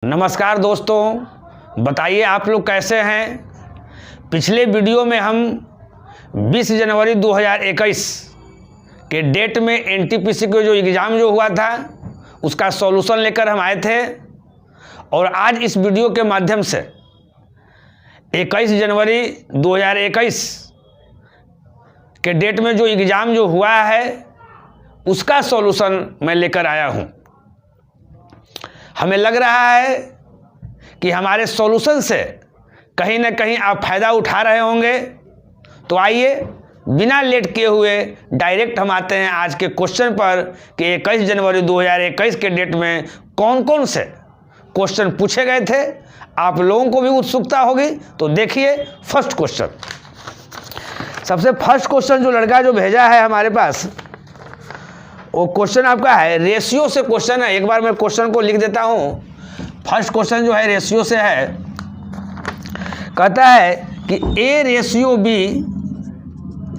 नमस्कार दोस्तों, बताइए आप लोग कैसे हैं। पिछले वीडियो में हम 20 जनवरी 2021 के डेट में एनटीपीसी का जो एग्ज़ाम जो हुआ था उसका सॉल्यूशन लेकर हम आए थे और आज इस वीडियो के माध्यम से 21 जनवरी 2021 के डेट में जो एग्ज़ाम जो हुआ है उसका सॉल्यूशन मैं लेकर आया हूं। हमें लग रहा है कि हमारे सॉल्यूशन से कहीं ना कहीं आप फ़ायदा उठा रहे होंगे। तो आइए बिना लेट किए हुए डायरेक्ट हम आते हैं आज के क्वेश्चन पर कि 21 जनवरी 2021 के डेट में कौन कौन से क्वेश्चन पूछे गए थे। आप लोगों को भी उत्सुकता होगी, तो देखिए फर्स्ट क्वेश्चन। सबसे फर्स्ट क्वेश्चन जो लड़का जो भेजा है हमारे पास, वो क्वेश्चन आपका है रेशियो से क्वेश्चन है। एक बार मैं क्वेश्चन को लिख देता हूँ। फर्स्ट क्वेश्चन जो है रेशियो से है। कहता है कि A रेशियो B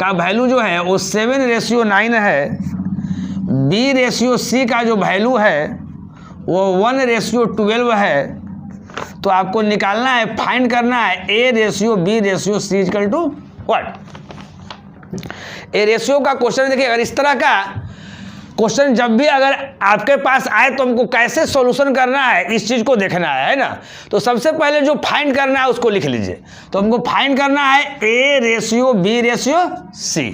का वैल्यू जो है वो 7:9 है। B रेशियो C का जो वैल्यू है वो 1:12 है। तो आपको निकालना है, फाइंड करना है A ratio B ratio C equal to what. A ratio का क्वेश्चन देखिए, अगर इस तरह का क्वेश्चन जब भी अगर आपके पास आए तो हमको कैसे सॉल्यूशन करना है इस चीज़ को देखना है ना। तो सबसे पहले जो फाइंड करना है उसको लिख लीजिए। तो हमको फाइंड करना है A ratio B ratio C।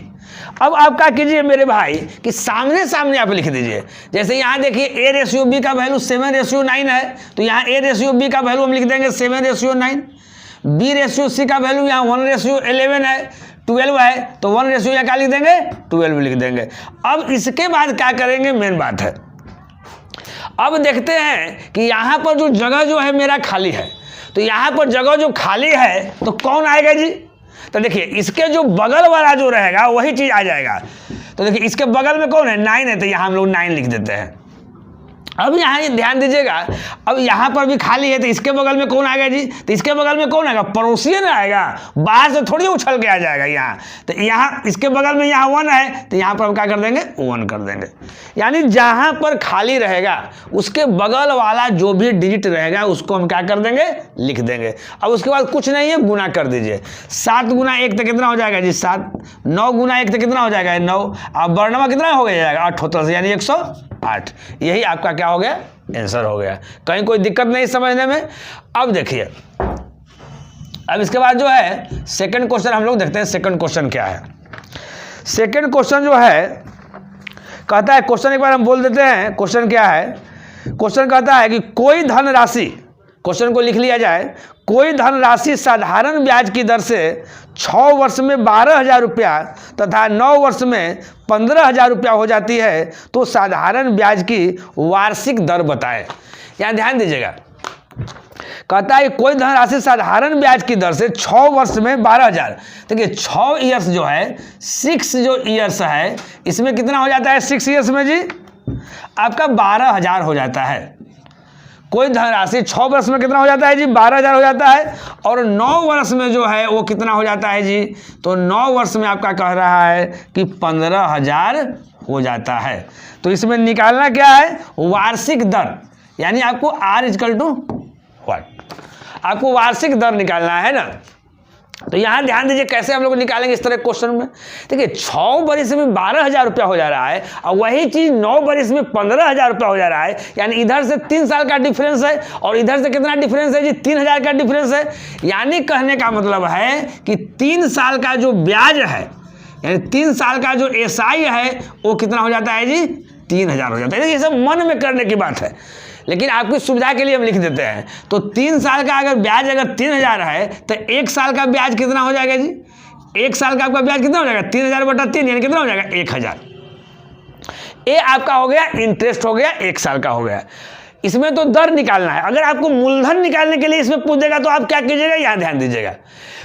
अब आप क्या कीजिए मेरे भाई कि सामने सामने आप लिख दीजिए। जैसे यहाँ देखिए A रेशियो B का वैल्यू 7:9 है, तो यहाँ A रेशियो B का वैल्यू हम लिख देंगे 7:9। B रेशियो C का वैल्यू यहाँ 1:11 है, 12 है, तो 1 रेशियो यहाँ क्या लिख देंगे, 12 लिख देंगे। अब इसके बाद क्या करेंगे, मेन बात है। अब देखते हैं कि यहाँ पर जो जगह जो है मेरा खाली है, तो यहाँ पर जगह जो खाली है तो कौन आएगा जी। तो देखिए इसके जो बगल वाला जो रहेगा वही चीज़ आ जाएगा। तो देखिए इसके बगल में कौन है, 9 है, तो यहाँ हम लोग 9 लिख देते हैं। अब यहाँ ध्यान दीजिएगा, अब यहाँ पर भी खाली है तो इसके बगल में कौन आएगा जी। तो इसके बगल में कौन आएगा, पड़ोसी ना आएगा, बाहर से थोड़ी उछल के आ जाएगा यहाँ। तो यहाँ इसके बगल में यहाँ 1 है, तो यहाँ पर हम क्या कर देंगे, 1 कर देंगे। यानी जहाँ पर खाली रहेगा उसके बगल वाला जो भी डिजिट रहेगा उसको हम क्या कर देंगे, लिख देंगे। अब उसके बाद कुछ नहीं है, गुना कर दीजिए। 7 गुना 1 तो कितना हो जाएगा जी, 7। 9 गुना 1 तो कितना हो जाएगा, 9। अब वर्णमा कितना हो जाएगा, 78 से, यानी 108। यही आपका क्या हो गया, आंसर हो गया। कहीं कोई दिक्कत नहीं समझने में। अब देखिए, अब इसके बाद जो है सेकंड क्वेश्चन हम लोग देखते हैं। सेकंड क्वेश्चन क्या है। सेकंड क्वेश्चन जो है कहता है, क्वेश्चन एक बार हम बोल देते हैं क्वेश्चन क्या है। क्वेश्चन कहता है कि कोई धनराशि, क्वेश्चन को लिख लिया जाए, कोई धनराशि साधारण ब्याज की दर से 6 वर्ष में 12,000 रुपया तथा 9 वर्ष में 15,000 रुपया हो जाती है, तो साधारण ब्याज की वार्षिक दर बताएं। यहाँ ध्यान दीजिएगा, कहता है कोई धनराशि साधारण ब्याज की दर से 6 वर्ष में 12,000। देखिए 6 ईयर्स जो है, 6 जो ईयर्स है इसमें कितना हो जाता है, 6 ईयर्स में जी आपका 12,000 हो जाता है। कोई धनराशि 6 वर्ष में कितना हो जाता है जी, 12,000 हो जाता है। और 9 वर्ष में जो है वो कितना हो जाता है जी, तो 9 वर्ष में आपका कह रहा है कि 15,000 हो जाता है। तो इसमें निकालना क्या है, वार्षिक दर, यानी आपको R इक्वल टू व्हाट, आपको वार्षिक दर निकालना है ना। तो यहाँ ध्यान दीजिए कैसे हम लोग निकालेंगे इस तरह क्वेश्चन में। देखिए 6 वर्ष में 12,000 रुपया हो जा रहा है और वही चीज़ 9 वर्ष में 15,000 रुपया हो जा रहा है, यानी इधर से 3 साल का डिफरेंस है और इधर से कितना डिफरेंस है जी, 3,000 का डिफरेंस है। यानी कहने का मतलब है कि 3 साल का जो ब्याज है, यानी 3 साल का जो SI है वो कितना हो जाता है जी, 3,000 हो जाता है। ये सब मन में करने की बात है, लेकिन आपकी सुविधा के लिए हम लिख देते हैं। तो 3 साल का अगर ब्याज अगर 3,000 है तो 1 साल का ब्याज कितना हो जाएगा जी, 1 साल का आपका ब्याज कितना हो जाएगा, 3,000/3, यानी कितना हो जाएगा, 1,000। ये आपका हो गया, इंटरेस्ट हो गया, 1 साल का हो गया। इसमें तो दर निकालना है। अगर आपको मूलधन निकालने के लिए इसमें पूछ देगा तो आप क्या कीजिएगा, यहाँ ध्यान दीजिएगा।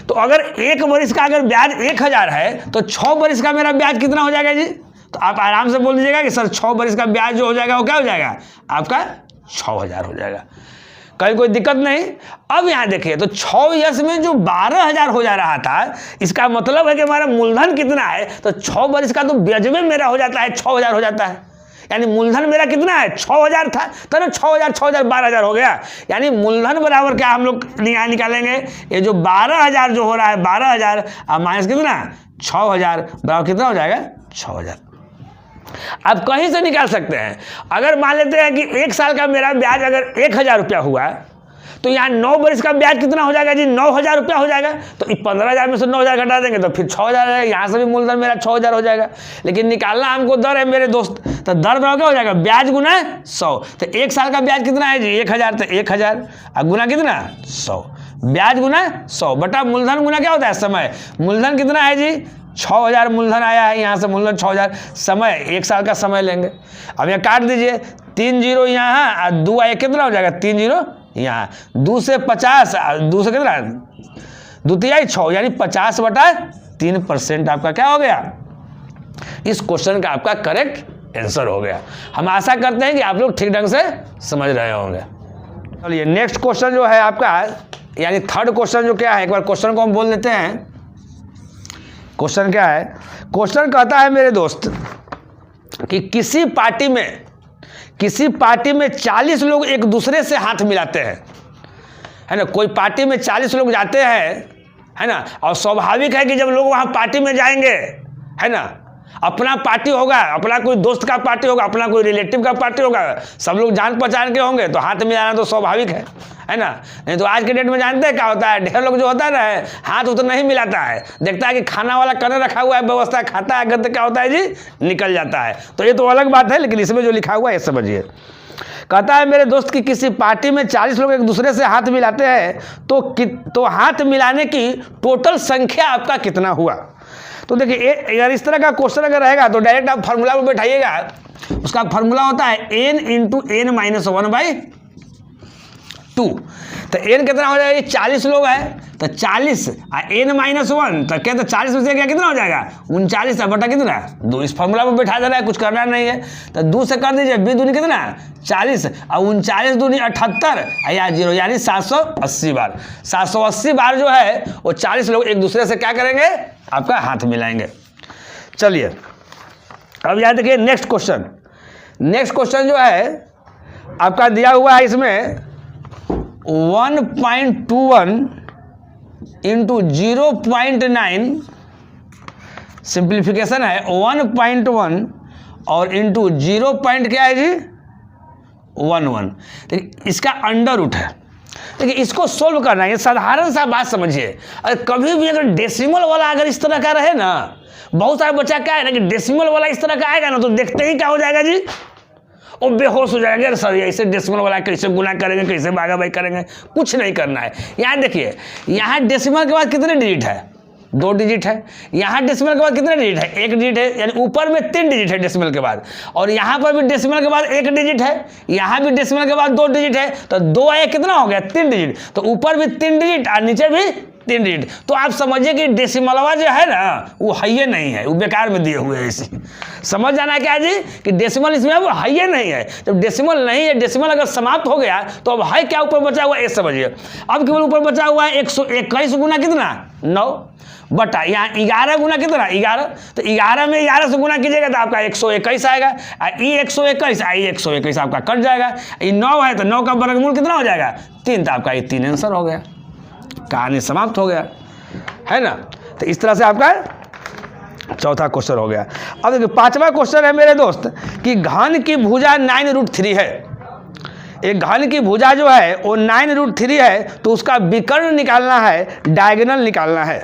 तो अगर 1 वर्ष का अगर ब्याज 1,000 है तो 6 वर्ष का मेरा ब्याज कितना हो जाएगा जी। तो आप आराम से बोल दीजिएगा कि सर 6 वर्ष का ब्याज जो हो जाएगा वो क्या हो जाएगा, आपका 6,000 हो जाएगा। कहीं कोई दिक्कत नहीं। अब यहाँ देखिए, तो 6 ईयर्स में जो 12,000 हो जा रहा था, इसका मतलब है कि हमारा मूलधन कितना है, तो 6 वर्ष का तो ब्याज में मेरा हो जाता है 6,000 हो जाता है। यानी मूलधन मेरा कितना है 6000 था, तो ना 6000 6000 12000 हो गया। यानी मूलधन बराबर क्या हम लोग यहाँ निकालेंगे, ये जो 12000 जो हो रहा है 12000 अब माइनस कितना 6000 बराबर कितना हो जाएगा 6000। आप कहीं से निकाल सकते हैं। अगर मान लेते हैं कि 1 साल का मेरा ब्याज अगर 1000 रुपया हुआ तो यहाँ 9 वर्ष का ब्याज कितना हो जाएगा जी 9000 रुपया हो जाएगा। तो 15000 में से 9000 घटा देंगे तो फिर 6000 है, यहाँ से भी मूलधन मेरा 6000 हो जाएगा। लेकिन निकालना हमको दर है मेरे दोस्त, तो दर बराबर क्या हो जाएगा ब्याज गुना 100। तो 1 साल का ब्याज कितना है जी 1000, तो 1000 और गुना कितना 100, ब्याज गुना 100 बटा मूलधन गुना क्या होता है समय। मूलधन कितना है जी 6000 मूलधन आया है, यहाँ से मूलधन 6000, समय 1 साल का समय लेंगे। अब यहाँ काट दीजिए 3 जीरो यहाँ और 2 आए कितना हो जाएगा 3 जीरो यहाँ, 2 से 50 2 से कितना 2 तिहाई 6 यानी 50/3% आपका क्या हो गया, इस क्वेश्चन का आपका करेक्ट आंसर हो गया। हम आशा करते हैं कि आप लोग ठीक ढंग से समझ रहे होंगे। चलिए नेक्स्ट क्वेश्चन जो है आपका यानी थर्ड क्वेश्चन जो क्या है, एक बार क्वेश्चन को हम बोल देते हैं। क्वेश्चन क्या है, क्वेश्चन कहता है मेरे दोस्त कि किसी पार्टी में 40 लोग एक दूसरे से हाथ मिलाते हैं, है ना। कोई पार्टी में 40 लोग जाते हैं, है ना, और स्वाभाविक है कि जब लोग वहाँ पार्टी में जाएंगे, है ना, अपना पार्टी होगा, अपना कोई दोस्त का पार्टी होगा, अपना कोई रिलेटिव का पार्टी होगा, सब लोग जान पहचान के होंगे, तो हाथ मिलाना तो स्वाभाविक है ना। नहीं तो आज के डेट में जानते हैं क्या होता है, ढेर लोग जो होता है ना हाथ उतना नहीं मिलाता है, देखता है कि खाना वाला करने रखा हुआ है व्यवस्था, खाता है अगर तो क्या होता है जी निकल जाता है। तो ये तो अलग बात है, लेकिन इसमें जो लिखा हुआ है समझिए। कहता है मेरे दोस्त की किसी पार्टी में 40 लोग एक दूसरे से हाथ मिलाते हैं तो हाथ मिलाने की टोटल संख्या आपका कितना हुआ। तो देखिए अगर इस तरह का क्वेश्चन अगर रहेगा तो डायरेक्ट आप फार्मूला में बैठाइएगा, उसका फार्मूला होता है n × n-1/2। तो n कितना हो जाएगा, 40 लोग हैं तो 40 n-1 तो क्या, तो 40 में से क्या कितना हो जाएगा 39 बटा कितना 2। इस फार्मूला में बैठा देना है, कुछ करना नहीं है। तो 2 से कर दीजिए, 2 दूनी कितना 40 और 39 दूनी 78 या 0 यानी 780 बार। 780 बार जो है वो 40 लोग एक दूसरे से क्या करेंगे, आपका हाथ मिलाएंगे। चलिए अब यहाँ देखिए नेक्स्ट क्वेश्चन जो है आपका दिया हुआ है, इसमें 1.21 × 0.9 सिंप्लीफिकेशन है 1.1 और इंटू 0. क्या है जी 11। देखिए इसका अंडर रूट है। देखिए इसको सोल्व करना है, ये साधारण सा बात समझिए। अगर कभी भी अगर डेसिमल वाला अगर इस तरह का रहे ना, बहुत सारे बच्चा क्या है ना कि डेसिमल वाला इस तरह का आएगा ना तो देखते ही क्या हो जाएगा जी, वो बेहोश हो जाएंगे। अरे सर ऐसे डेसिमल वाला कैसे गुना करेंगे, कैसे भागाभागी करेंगे, कुछ नहीं करना है। यहाँ देखिए, यहाँ डेसिमल के बाद कितने डिजिट है, 2 डिजिट है। यहाँ डेसिमल के बाद कितने डिजिट है, 1 डिजिट है, यानी ऊपर में 3 डिजिट है डेसिमल के बाद। और यहाँ पर भी डेसिमल के बाद 1 डिजिट है, यहाँ भी डेसिमल के बाद 2 डिजिट है। तो 2 आया कितना हो गया 3 डिजिट। तो ऊपर भी 3 डिजिट और नीचे भी 3 डिजिट। तो आप समझिए कि डेसिमलवा जो है ना वो है नहीं है, वो बेकार में दिए हुए हैं। इसी समझ जाना क्या जी कि डेसिमल इसमें वो है नहीं है। जब डेसिमल नहीं है, डेसिमल अगर समाप्त हो गया तो अब है क्या ऊपर बचा हुआ, ये समझिए। अब केवल ऊपर बचा हुआ है 121 गुना कितना 9 बटा यहाँ 11 गुना कितना 11। तो 11 में 11 से गुना कीजिएगा तो आपका 121 आएगा। ई 121 आपका कट जाएगा। ये 9 है तो 9 का वर्गमूल कितना हो जाएगा 3। तो आपका ये 3 आंसर हो गया, कहानी समाप्त हो गया, है ना। तो इस तरह से आपका चौथा क्वेश्चन हो गया। अब देखिए 5वां क्वेश्चन है मेरे दोस्त कि घन की भुजा 9√3 है। एक घन की भुजा जो है वो 9√3 है, तो उसका विकर्ण निकालना है, डायगोनल निकालना है।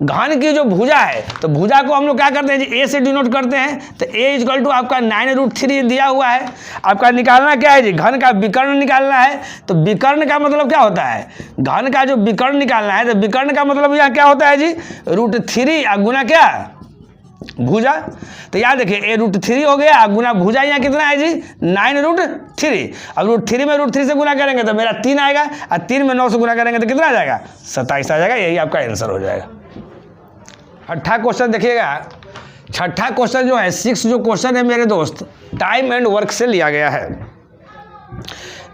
घन की जो भुजा है तो भुजा को हम लोग क्या करते हैं जी, ए से डिनोट करते हैं। तो ए इक्वल टू आपका 9√3 दिया हुआ है। आपका निकालना क्या है जी, घन का विकर्ण निकालना है। तो विकर्ण का मतलब क्या होता है, घन का जो विकर्ण निकालना है तो विकर्ण का मतलब यहाँ क्या होता है जी √3 और गुना क्या भुजा। तो याद देखिए ए √3 हो गया, गुना भुजा यहाँ कितना है जी 9√3। अब √3 में √3 से गुना करेंगे तो मेरा 3 आएगा, और 3 में 9 से गुना करेंगे तो कितना आ जाएगा 27 आ जाएगा। यही आपका आंसर हो जाएगा। छठा क्वेश्चन देखिएगा, छठा क्वेश्चन जो है 6 जो क्वेश्चन है मेरे दोस्त टाइम एंड वर्क से लिया गया है।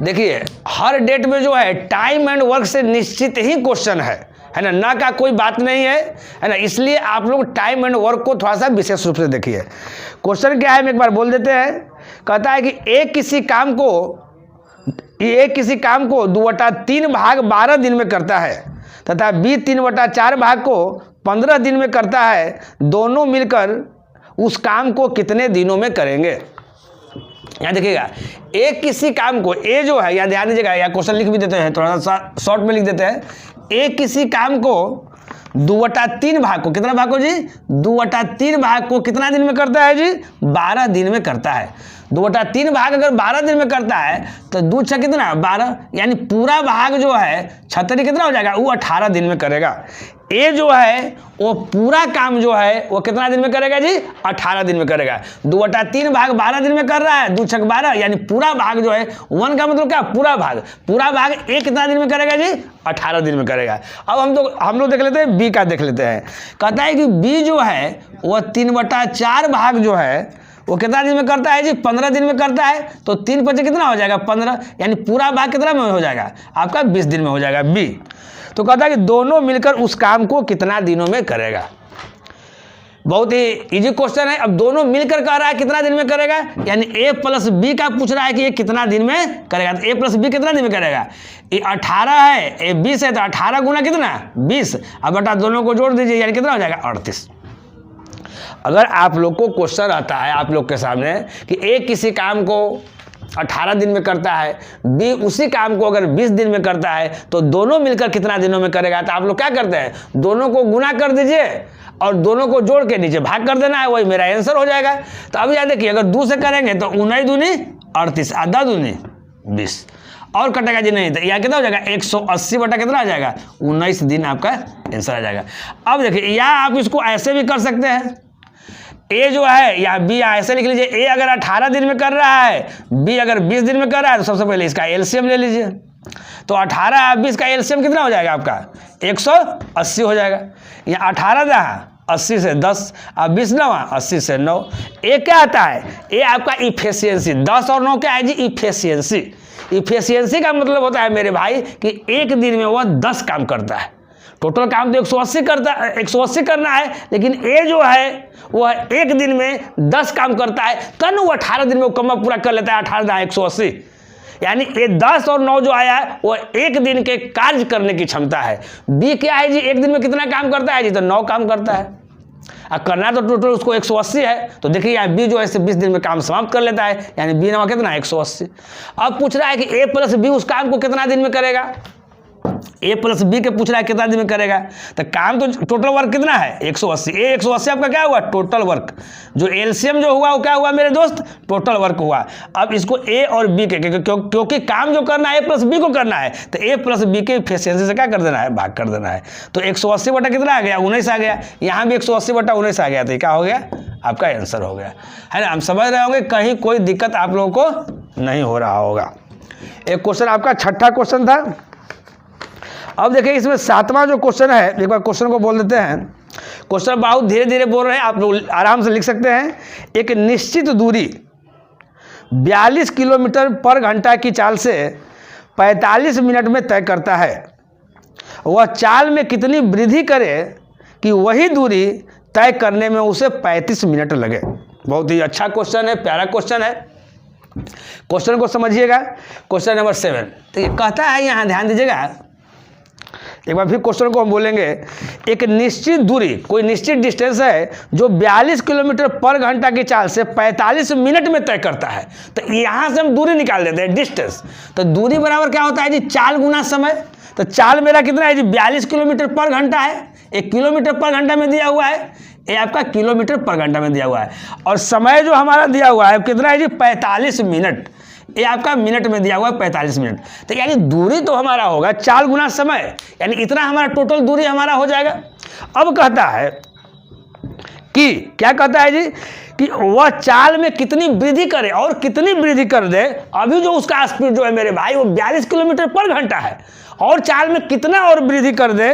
देखिए हर डेट में जो है टाइम एंड वर्क से निश्चित ही क्वेश्चन है है ना, ना का कोई बात नहीं है ना। इसलिए आप लोग टाइम एंड वर्क को थोड़ा सा विशेष रूप से देखिए। क्वेश्चन क्या है, हम एक बार बोल देते हैं। कहता है कि ए किसी काम को 2/3 भाग 12 दिन में करता है तथा बी 3/4 भाग को 15 दिन में करता है। दोनों मिलकर उस काम को कितने दिनों में करेंगे? यहाँ देखिएगा, ए किसी काम को, ए जो है, यहाँ ध्यान दीजिएगा, या क्वेश्चन लिख भी देते हैं, थोड़ा सा शॉर्ट में लिख देते हैं। ए किसी काम को 2/3 भाग को, कितना भाग को जी? 2/3 भाग को कितना दिन में करता है जी? 12 दिन में करता है। 2/3 भाग अगर 12 दिन में करता है तो 2 6 कितना? 12, यानी पूरा भाग जो है 36 कितना हो जाएगा? वो 18 दिन में करेगा। ए जो है वो पूरा काम जो है वो कितना दिन में करेगा जी? 18 दिन में करेगा। 2/3 भाग 12 दिन में कर रहा है, 2 6 12, यानी पूरा भाग जो है 1 का मतलब क्या? पूरा भाग ए कितना दिन में करेगा जी? 18 दिन में करेगा। अब हम लोग देख लेते हैं बी का, देख लेते हैं। कहता है कि बी जो है वह 3/4 भाग जो है वो कितना दिन में करता है जी? 15 दिन में करता है। तो 3 × 5 कितना हो जाएगा? 15, यानी पूरा भाग कितना में हो जाएगा? आपका 20 दिन में हो जाएगा बी। तो कहता है कि दोनों मिलकर उस काम को कितना दिनों में करेगा? बहुत ही इजी क्वेश्चन है। अब दोनों मिलकर कह रहा है कितना दिन में करेगा, यानी ए प्लस बी का पूछ रहा है कि ये कितना दिन में करेगा। तो ए प्लस बी कितना दिन में करेगा? ये 18 है, ए 20 है, तो 18 गुना कितना? 20। अब बटा दोनों को जोड़ दीजिए, यानी कितना हो जाएगा? 38। अगर आप लोग को क्वेश्चन आता है आप लोग के सामने कि ए किसी काम को 18 दिन में करता है, बी उसी काम को अगर 20 दिन में करता है, तो दोनों मिलकर कितना दिनों में करेगा? तो आप लोग क्या करते हैं? दोनों को गुना कर दीजिए और दोनों को जोड़ के नीचे भाग कर देना है, वही मेरा आंसर हो जाएगा। तो अब याद देखिए, अगर 2 से करेंगे तो 19 दूनी 38, आधा दूनी 20, और कटेगा जी नहीं, तो यह कितना हो जाएगा? 180 बटा कितना आ जाएगा? 19 दिन आपका आंसर आ जाएगा। अब देखिए, या आप इसको ऐसे भी कर सकते हैं, ए जो है या बी ऐसे लिख लीजिए। ए अगर 18 दिन में कर रहा है, बी अगर 20 दिन में कर रहा है, तो सबसे पहले इसका एलसीएम ले लीजिए। तो 18 और 20 का एलसीएम कितना हो जाएगा आपका? 180 हो जाएगा। यहाँ 18 दहा 80 से 10, अब 20 9 80 से 9। ए क्या आता है? ए आपका इफिशियंसी। 10 और 9 क्या है जी? इफिशियंसी। इफिशियंसी का मतलब होता है मेरे भाई कि एक दिन में वह 10 काम करता है। टोटल काम तो 180 करना है, लेकिन ए जो है वह एक दिन में 10 काम करता है, तब वो 18 दिन में मुकम्मल पूरा कर लेता है। 18 180, यानी ये 10 और 9 जो आया है वो एक दिन के कार्य करने की क्षमता है। बी क्या है जी? एक दिन में कितना काम करता है जी? तो 9 काम करता है। अब करना तो टोटल उसको 180 है, तो देखिए यहाँ बी जो है 20 दिन में काम समाप्त कर लेता है, यानी बी नाम कितना? 180। अब पूछ रहा है कि ए प्लस बी उस काम को कितना दिन में करेगा? ए प्लस बी के पूछ रहा है कितना दिन में करेगा। तो काम तो टोटल वर्क कितना है? 180। ए 180 आपका क्या हुआ? Total work. जो एलसीएम जो हुआ वो क्या हुआ मेरे दोस्त? टोटल वर्क हुआ। अब इसको ए और बी के, क्योंकि काम जो करना है ए प्लस बी को करना है, तो ए प्लस बी के एफिशिएंसी से क्या कर देना है? भाग कर देना है। तो 180 बटा कितना आ गया? 19 आ गया। यहाँ भी 180 बटा 19 आ गया, तो क्या हो गया? आपका आंसर हो गया, है ना। हम समझ रहे होंगे, कहीं कोई दिक्कत आप लोगों को नहीं हो रहा होगा। एक क्वेश्चन आपका छठा क्वेश्चन था। अब देखिए इसमें 7वां जो क्वेश्चन है, एक बार क्वेश्चन को बोल देते हैं। क्वेश्चन बहुत धीरे धीरे बोल रहे हैं, आप लोग आराम से लिख सकते हैं। एक निश्चित दूरी 42 किलोमीटर पर घंटा की चाल से 45 मिनट में तय करता है। वह चाल में कितनी वृद्धि करे कि वही दूरी तय करने में उसे 35 मिनट लगे? बहुत ही अच्छा क्वेश्चन है, प्यारा क्वेश्चन है। क्वेश्चन को समझिएगा। क्वेश्चन नंबर 7, तो ये कहता है, यहाँ ध्यान दीजिएगा, एक बार फिर क्वेश्चन को हम बोलेंगे। एक निश्चित दूरी, कोई निश्चित डिस्टेंस है जो 42 किलोमीटर पर घंटा की चाल से 45 मिनट में तय करता है। तो यहाँ से हम दूरी निकाल देते हैं, डिस्टेंस। तो दूरी बराबर क्या होता है जी? चाल गुना समय। तो चाल मेरा कितना है जी? 42 किलोमीटर पर घंटा है। 1 किलोमीटर पर घंटा में दिया हुआ है, ये आपका किलोमीटर पर घंटा में दिया हुआ है। और समय जो हमारा दिया हुआ है कितना है जी? 45 मिनट। ये आपका मिनट में दिया हुआ है 45 मिनट। तो यानी दूरी तो हमारा होगा चाल गुना समय, यानी इतना हमारा टोटल दूरी हमारा हो जाएगा। अब कहता है कि क्या कहता है जी? कि वह चाल में कितनी वृद्धि करे और कितनी वृद्धि कर दे। अभी जो उसका स्पीड जो है मेरे भाई वो 42 किलोमीटर पर घंटा है, और चाल में कितना और वृद्धि कर दे,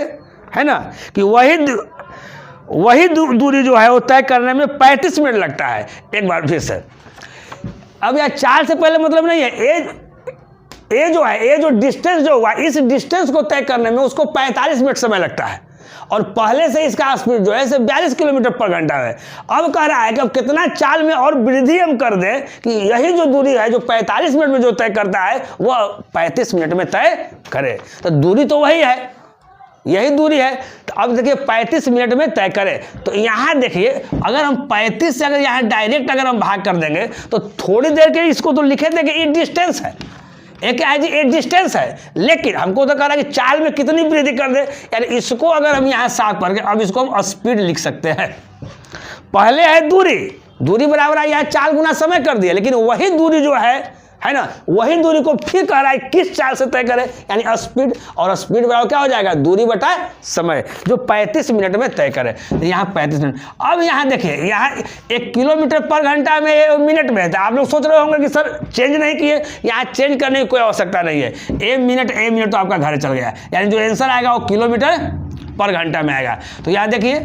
है ना, कि वही दूरी जो है वो तय करने में 35 मिनट लगता है। एक बार फिर से, अब यार चाल से पहले मतलब नहीं है, ये जो है, ये जो डिस्टेंस जो हुआ, इस डिस्टेंस को तय करने में उसको 45 मिनट समय लगता है, और पहले से इसका स्पीड जो है 42 किलोमीटर पर घंटा है। अब कह रहा है कि अब कितना चाल में और वृद्धि हम कर दें कि यही जो दूरी है जो 45 मिनट में जो तय करता है वह 35 मिनट में तय करे। तो दूरी तो वही है, यही दूरी है। तो अब देखिए 35 मिनट में तय करें। तो यहाँ देखिए अगर हम 35 से अगर यहाँ डायरेक्ट अगर हम भाग कर देंगे तो थोड़ी देर के इसको तो लिखे थे कि ये डिस्टेंस है, एक क्या है जी, एक डिस्टेंस है, लेकिन हमको तो कह रहा है कि चाल में कितनी वृद्धि कर दे। यानी इसको अगर हम यहाँ साफ करके अब इसको हम स्पीड लिख सकते हैं। पहले है दूरी, दूरी बराबर है यहाँ चाल गुना समय कर दिया, लेकिन वही दूरी जो है ना, वही दूरी को फिर कह रहा है किस चाल से तय करें, यानी स्पीड, और स्पीड बराबर क्या हो जाएगा, दूरी बटा समय, जो 35 मिनट में तय करें। तो यहाँ 35 मिनट। अब यहाँ देखिए, यहाँ 1 किलोमीटर पर घंटा में मिनट में था। आप लोग सोच रहे होंगे कि सर चेंज नहीं किए, यहाँ चेंज करने की कोई आवश्यकता नहीं है। ए मिनट तो आपका घर चल गया, यानी जो आंसर आएगा वो किलोमीटर पर घंटा में आएगा। तो यहाँ देखिए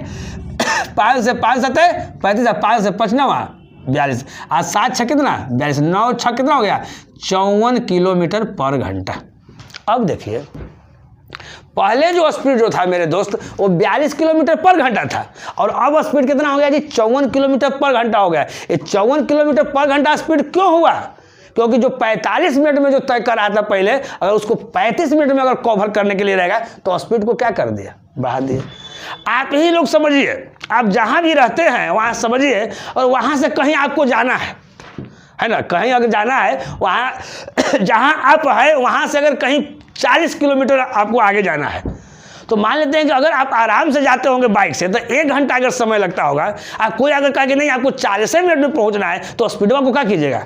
5 से 5 7 35, 5 से 5 9 42, आज 7 6 कितना 42, 9 6 कितना हो गया 54 किलोमीटर पर घंटा। अब देखिए पहले जो स्पीड जो था मेरे दोस्त वो 42 किलोमीटर पर घंटा था, और अब स्पीड कितना हो गया जी 54 किलोमीटर पर घंटा हो गया। ये 54 किलोमीटर पर घंटा स्पीड क्यों हुआ, क्योंकि जो 45 मिनट में जो तय कर रहा था पहले, अगर उसको 35 मिनट में अगर कवर करने के लिए रहेगा तो स्पीड को क्या कर दिया, बढ़ा दिया। आप ही लोग समझिए, आप जहाँ भी रहते हैं वहाँ समझिए, और वहाँ से कहीं आपको जाना है ना, कहीं अगर जाना है वहाँ जहाँ आप है वहाँ से अगर कहीं 40 किलोमीटर आपको आगे जाना है, तो मान लेते हैं कि अगर आप आराम से जाते होंगे बाइक से तो 1 घंटा अगर समय लगता होगा, आप कोई अगर कहा कि नहीं आपको 40 मिनट में पहुँचना है, तो स्पीडवा को क्या कीजिएगा,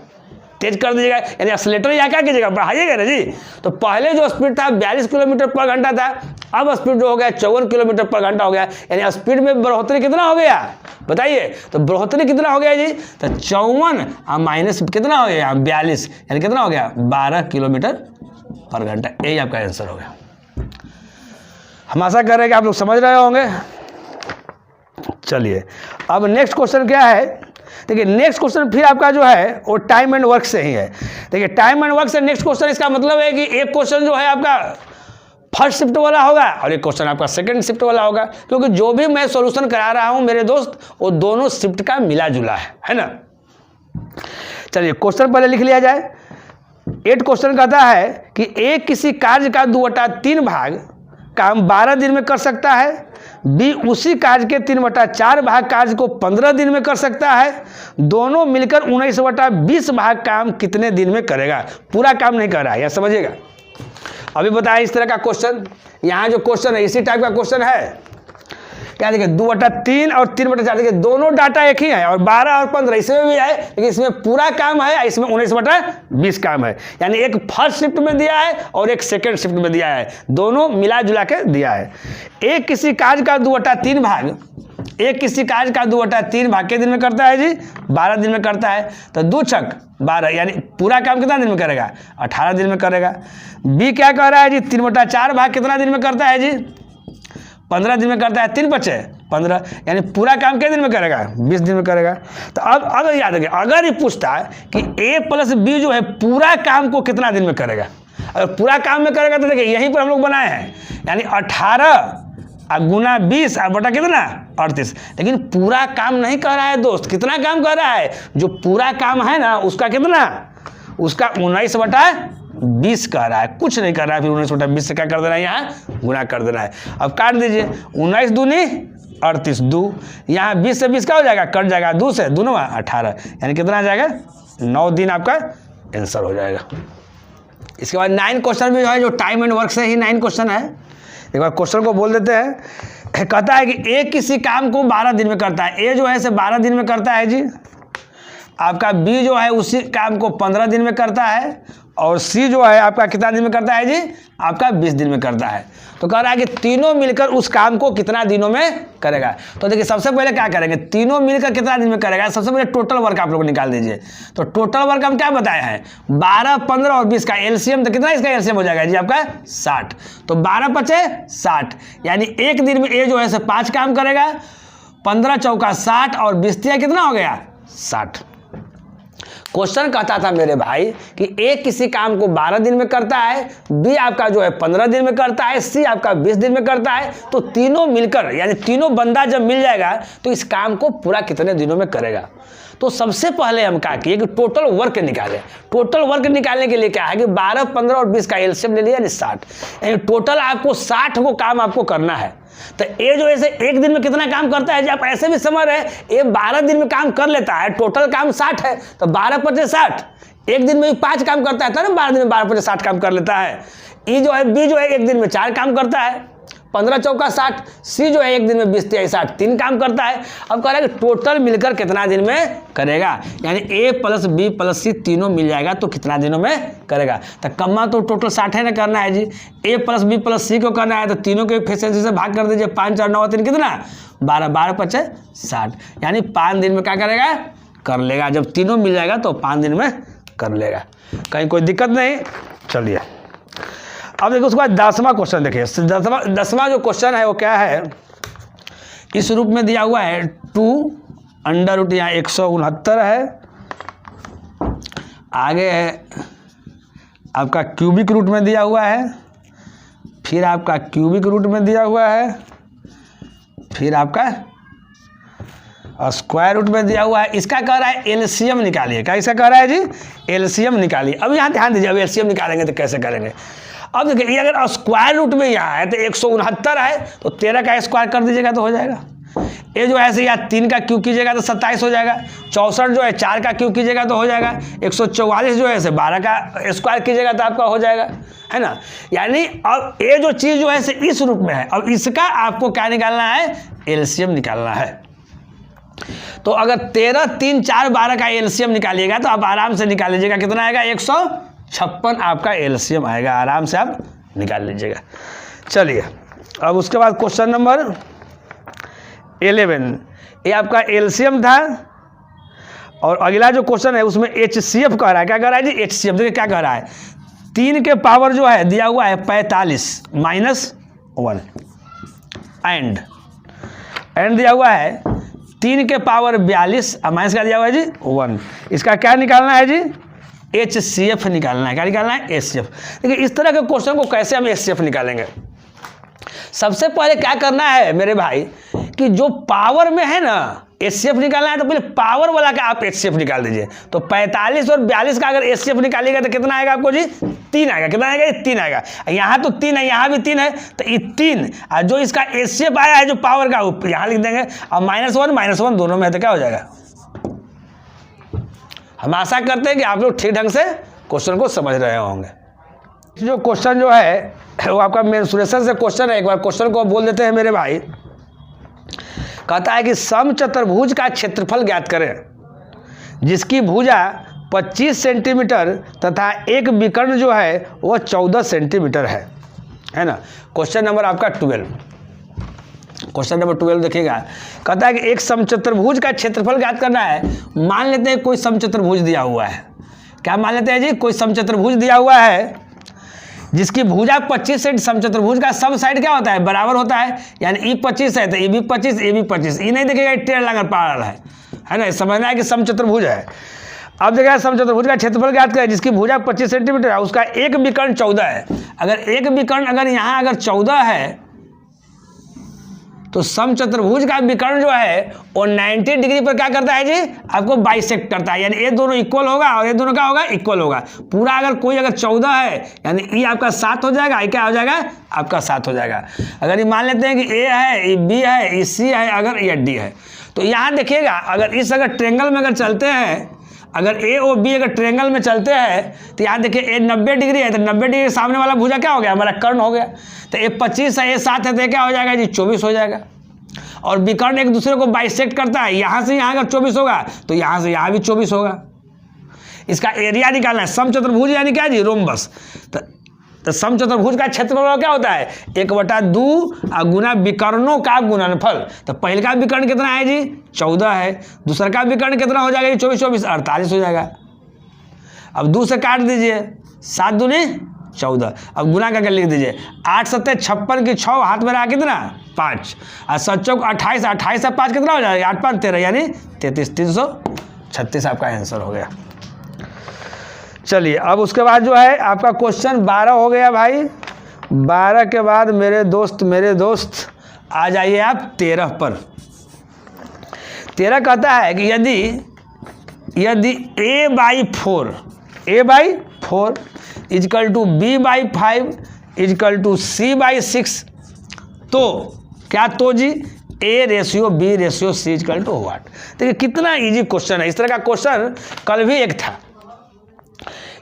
तेज कर दीजिएगा, यानी एक्सीलेटर या क्या कीजिएगा, बढ़ाइएगा ना जी। तो पहले जो स्पीड था 42 किलोमीटर पर घंटा था, अब स्पीड जो हो गया 54 किलोमीटर पर घंटा हो गया, यानी स्पीड में बढ़ोतरी कितना हो गया बताइए। तो बढ़ोतरी कितना हो गया जी, तो 54 माइनस कितना हो गया 42, यानी कितना हो गया 12 किलोमीटर पर घंटा। यही आपका आंसर हो गया। हम आशा कर रहे हैं कि आप लोग समझ रहे होंगे। चलिए अब नेक्स्ट क्वेश्चन क्या है, देखिए नेक्स्ट क्वेश्चन फिर आपका जो है वो टाइम एंड वर्क से ही है। देखिए टाइम एंड वर्क से नेक्स्ट क्वेश्चन, इसका मतलब है कि एक क्वेश्चन जो है आपका फर्स्ट शिफ्ट वाला होगा और एक क्वेश्चन आपका सेकंड शिफ्ट वाला होगा, क्योंकि जो भी मैं सॉल्यूशन करा रहा हूं मेरे दोस्त वो दोनों शिफ्ट का मिला जुला है ना। चलिए क्वेश्चन पहले लिख लिया जाए। 8 क्वेश्चन कहता है कि एक किसी कार्य का 2/3 भाग काम 12 दिन में कर सकता है, बी उसी कार्य के 3/4 भाग कार्य को 15 दिन में कर सकता है, दोनों मिलकर 19/20 भाग काम कितने दिन में करेगा। पूरा काम नहीं कर रहा है, यह समझिएगा। अभी बताया इस तरह का क्वेश्चन, यहाँ जो क्वेश्चन है इसी टाइप का क्वेश्चन है। क्या देखिए 2/3 और 3/4, देखिए दोनों डाटा एक ही है, और 12 और 15 इसमें भी है, लेकिन इसमें पूरा काम है, इसमें 19/20 काम है। यानी एक फर्स्ट शिफ्ट में दिया है और एक सेकंड शिफ्ट में दिया है, दोनों मिला जुला के दिया है। एक किसी कार्य का 2/3 भाग, एक किसी कार्य का 2/3 भाग के दिन में करता है जी 12 दिन में करता है, तो 2 छक 12, यानी पूरा काम कितना दिन में करेगा 18 दिन में करेगा। बी क्या कह रहा है जी 3/4 भाग कितना दिन में करता है जी 15 दिन में करता है, 3 बचे 15, यानी पूरा काम कितने दिन में करेगा 20 दिन में करेगा। तो अब अगर याद रखिए, अगर ये पूछता है कि ए प्लस बी जो है पूरा काम को कितना दिन में करेगा, अगर पूरा काम में करेगा तो देखिए यहीं पर हम लोग बनाए हैं, यानी 18 गुना 20 और बटा कितना 38, लेकिन पूरा काम नहीं कर रहा है दोस्त। कितना काम कर रहा है, जो पूरा काम है ना उसका कितना, उसका 19/20 कर रहा है, कुछ नहीं कर रहा है। फिर 19/20 से क्या कर देना है, यहाँ गुना कर देना है। अब काट दीजिए, 19 दूनी 38, 2 यहाँ 20 से 20 क्या हो जाएगा, कट जाएगा, 2 से 2 18, यानी कितना आ जाएगा 9 दिन आपका आंसर हो जाएगा। इसके बाद 9 क्वेश्चन भी जो है जो टाइम एंड वर्क से ही 9 क्वेश्चन है। एक बार क्वेश्चन को बोल देते हैं। कहता है कि ए किसी काम को 12 दिन में करता है, ए जो है इसे 12 दिन में करता है जी, आपका बी जो है उसी काम को 15 दिन में करता है, और सी जो है आपका कितना दिन में करता है जी, आपका 20 दिन में करता है। तो कह रहा है कि तीनों मिलकर उस काम को कितना दिनों में करेगा। तो देखिए सबसे पहले क्या करेंगे, तीनों मिलकर कितना दिन में करेगा, सबसे पहले टोटल वर्क आप लोग निकाल दीजिए। तो टोटल वर्क हम क्या बताए हैं 12, 15 और 20 का एलसीएम, तो कितना इसका एलसीएम हो जाएगा जी आपका 60। तो 12 पचे 60, यानी एक दिन में ए जो है 5 काम करेगा, 15 चौका 60 और 20 कितना हो गया 60। क्वेश्चन कहता था मेरे भाई कि ए किसी काम को 12 दिन में करता है, बी आपका जो है 15 दिन में करता है, सी आपका 20 दिन में करता है, तो तीनों मिलकर यानी तीनों बंदा जब मिल जाएगा तो इस काम को पूरा कितने दिनों में करेगा। तो सबसे पहले हम क्या किए कि टोटल वर्क निकालें। टोटल वर्क निकालने के लिए क्या है कि 12, 15 और 20 का एलसीएम ले लिया यानी 60, यानी टोटल आपको 60 को काम आपको करना है। तो ये जो ऐसे एक दिन में कितना काम करता है, जब आप ऐसे भी समझ रहे हैं ये 12 दिन में काम कर लेता है, टोटल काम 60 है, तो 12 × 60 एक दिन में भी 5 काम करता है, तो ना 12 दिन में 12 × 60 काम कर लेता है। ई जो है बी जो है एक दिन में 4 काम करता है, 15 चौका 60, सी जो है एक दिन में 20 × 60 3 काम करता है। अब कह रहा है कि टोटल मिलकर कितना दिन में करेगा, यानी ए प्लस बी प्लस सी तीनों मिल जाएगा तो कितना दिनों में करेगा। तो कम्मा तो टोटल 60 है ना करना है जी, ए प्लस बी प्लस सी को करना है, तो तीनों के एफिशिएंसी से भाग कर दीजिए, 5 4 9 3 कितना 12, 12 × 5 = 60, यानी 5 दिन में क्या करेगा कर लेगा। जब तीनों मिल जाएगा तो 5 दिन में कर लेगा, कहीं कोई दिक्कत नहीं। चलिए अब देखो उसके बाद 10वां क्वेश्चन देखिए। 10वां जो क्वेश्चन है वो क्या है, इस रूप में दिया हुआ है 2√, यहाँ 169 है, आगे है आपका क्यूबिक रूट में दिया हुआ है, फिर आपका क्यूबिक रूट में दिया हुआ है, फिर आपका स्क्वायर रूट में दिया हुआ है। इसका कह रहा है एलसीएम निकालिए। क्या इसका कह रहा है जी, एलसीएम निकालिए। अब यहाँ ध्यान दीजिए, अब एलसीएम निकालेंगे तो कैसे करेंगे। अब देखिए अगर स्क्वायर रूट में यहाँ है तो 169 है, तो 13 का स्क्वायर कर दीजिएगा तो हो जाएगा। ये जो है यहाँ 3 का क्यूब कीजिएगा तो 27 हो जाएगा। 64 जो है 4 का क्यूब कीजिएगा तो हो जाएगा। 144 जो है 12 का स्क्वायर कीजिएगा तो आपका हो जाएगा, है ना। यानी अब ये जो चीज़ जो है इस रूप में है, अब इसका आपको क्या निकालना है, एलसीएम निकालना है। तो अगर 13, 3, 4, 12 का एलसीएम निकालिएगा तो आप आराम से निकाल लीजिएगा, कितना आएगा 156 आपका एलसीएम आएगा, आराम से आप निकाल लीजिएगा। चलिए अब उसके बाद क्वेश्चन नंबर 11, ये आपका एलसीएम था, और अगला जो क्वेश्चन है उसमें एचसीएफ कह रहा है। क्या कह रहा है जी, एचसीएफ। देखिए क्या कह रहा है, 3 के पावर जो है दिया हुआ है 45 -1 एंड दिया हुआ है 3 के पावर 42 माइनस का दिया हुआ है जी 1। इसका क्या निकालना है जी, एचसीएफ निकालना है। क्या निकालना है, एचसीएफ। देखिए इस तरह के क्वेश्चन को कैसे हम एचसीएफ निकालेंगे। सबसे पहले क्या करना है मेरे भाई कि जो पावर में है ना एचसीएफ निकालना है, तो पहले पावर वाला का आप एचसीएफ निकाल दीजिए। तो 45 और 42 का अगर एचसीएफ निकालिएगा तो कितना आएगा आपको जी, 3 आएगा। कितना आएगा, 3 आएगा। यहाँ तो 3 है, यहाँ भी 3 है, तो ये 3 और जो इसका एचसीएफ आया है जो पावर का वो यहाँ लिख देंगे, और -1 दोनों में है तो क्या हो जाएगा। हम आशा करते हैं कि आप लोग ठीक ढंग से क्वेश्चन को समझ रहे होंगे। जो क्वेश्चन जो है वो आपका मेंसुरेशन से क्वेश्चन है, एक बार क्वेश्चन को बोल देते हैं मेरे भाई। कहता है कि समचतुर्भुज का क्षेत्रफल ज्ञात करें जिसकी भुजा 25 सेंटीमीटर तथा एक विकर्ण जो है वह 14 सेंटीमीटर है ना। क्वेश्चन नंबर आपका 12, क्वेश्चन नंबर 12 देखिएगा। कहता है कि एक समचतुर्भुज का क्षेत्रफल ज्ञात करना है। मान लेते हैं कोई समचतुर्भुज दिया हुआ है। क्या मान लेते हैं जी, कोई समचतुर्भुज दिया हुआ है जिसकी भुजा 25 सेंट। समचतुर्भुज का सब साइड क्या होता है, बराबर होता है, यानी ई 25 है तो ए भी 25, ए भी 25। ये नहीं देखेगा टेढ़ लंगर पैरेलल है ना, समझना है कि समचतुर्भुज है। अब देखिए समचतुर्भुज का क्षेत्रफल ज्ञात करें जिसकी भुजा 25 सेंटीमीटर है, उसका एक विकर्ण 14 है। अगर एक विकर्ण अगर यहाँ अगर 14 है तो समचतुर्भुज का विकर्ण जो है वो 90 डिग्री पर क्या करता है जी, आपको बाइसेक्ट करता है, यानी ये दोनों इक्वल होगा और ये दोनों क्या होगा, इक्वल होगा। पूरा अगर कोई अगर 14 है यानी ई आपका 7 हो जाएगा, ये क्या हो जाएगा आपका 7 हो जाएगा। अगर ये मान लेते हैं कि ए है, ये बी है, ये सी है, अगर ये डी है, तो यहाँ देखिएगा अगर इस अगर ट्रेंगल में अगर चलते हैं, अगर ए और बी अगर ट्रेंगल में चलते हैं तो यहाँ देखिए ए 90 डिग्री है, तो 90 डिग्री सामने वाला भुजा क्या हो गया, हमारा कर्ण हो गया। तो ए 25 है, ए 7 है, तो क्या हो जाएगा जी 24 हो जाएगा। और विकर्ण एक दूसरे को बाइसेक्ट करता है, यहाँ से यहाँ अगर 24 होगा तो यहाँ से यहाँ भी 24 होगा। इसका एरिया निकालना है। समचतुर्भुज यानी क्या जी, रोम्बस। तो समचतुर्भुज का क्षेत्रफल क्या होता है, 1/2 गुना विकर्णों का गुणनफल। तो पहले का विकर्ण कितना है जी 14 है, दूसरा का विकर्ण कितना हो जाएगा जी 24 24 48 हो जाएगा। अब 2 से काट दीजिए, 7 दूनी 14। अब गुना करके लिख दीजिए, 8 7 56 की 6 हाथ में रहा कितना 5 और 7 चौक 28 से 5 कितना हो जाएगा 8 5 13 यानी 33 336 आपका आंसर हो गया। चलिए अब उसके बाद जो है आपका क्वेश्चन 12 हो गया भाई। 12 के बाद मेरे दोस्त आ जाइए आप 13 पर। 13 कहता है कि यदि a by 4 equal to b by 5 equal to c by 6, तो क्या तो जी a ratio b ratio c equal to what. देखिए कितना इजी क्वेश्चन है। इस तरह का क्वेश्चन कल भी एक था।